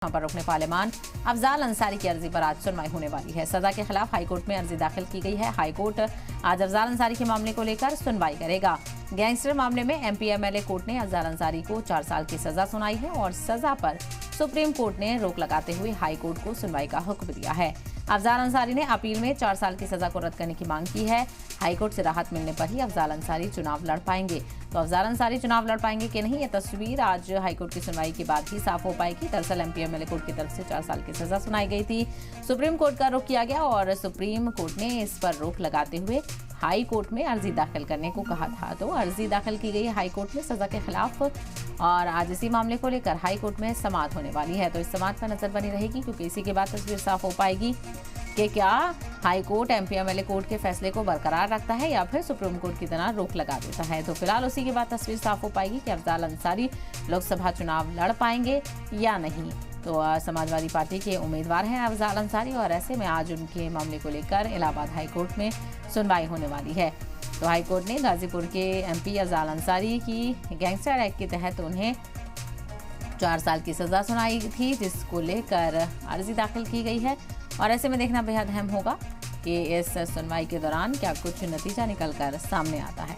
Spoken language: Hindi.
वहां पर रुकने पार्लियामान अफजाल अंसारी की अर्जी पर आज सुनवाई होने वाली है। सजा के खिलाफ हाईकोर्ट में अर्जी दाखिल की गई है। हाईकोर्ट आज अफजाल अंसारी के मामले को लेकर सुनवाई करेगा। गैंगस्टर मामले में एमपी एमएलए कोर्ट ने अफजाल अंसारी को 4 साल की सजा सुनाई है और सजा पर सुप्रीम कोर्ट ने रोक लगाते हुए हाईकोर्ट को सुनवाई का हुक्म दिया है। अफजाल अंसारी ने अपील में 4 साल की सजा को रद्द करने की मांग की है। हाईकोर्ट से राहत मिलने पर ही अफजाल अंसारी चुनाव लड़ पाएंगे। तो अफजाल अंसारी चुनाव लड़ पाएंगे कि नहीं, ये तस्वीर आज हाईकोर्ट की सुनवाई के बाद ही साफ हो पाएगी। दरअसल एमपी एमएलए कोर्ट की तरफ से 4 साल की सजा सुनाई गई थी। सुप्रीम कोर्ट का रुख किया गया और सुप्रीम कोर्ट ने इस पर रोक लगाते हुए हाई कोर्ट में अर्जी दाखिल करने को कहा था। तो अर्जी दाखिल की गई हाई कोर्ट में सजा के खिलाफ और आज इसी मामले को लेकर हाई कोर्ट में समाअत होने वाली है। तो इस समाअत पर नजर बनी रहेगी क्योंकि इसी के बाद तस्वीर साफ हो पाएगी कि क्या high court MP MLA court के फैसले को बरकरार रखता है या फिर सुप्रीम कोर्ट की तरह रोक लगा देता है। तो फिलहाल उसी के बाद तस्वीर साफ हो पाएगी कि अफजाल अंसारी लोकसभा चुनाव लड़ पाएंगे या नहीं। तो समाजवादी पार्टी के उम्मीदवार हैं अफजाल अंसारी और ऐसे में आज उनके मामले को लेकर इलाहाबाद हाईकोर्ट में सुनवाई होने वाली है। तो हाईकोर्ट ने गाजीपुर के एमपी अफजाल अंसारी की गैंगस्टर एक्ट के तहत उन्हें 4 साल की सजा सुनाई थी, जिसको लेकर अर्जी दाखिल की गई है। और ऐसे में देखना बेहद अहम होगा कि इस सुनवाई के दौरान क्या कुछ नतीजा निकलकर सामने आता है।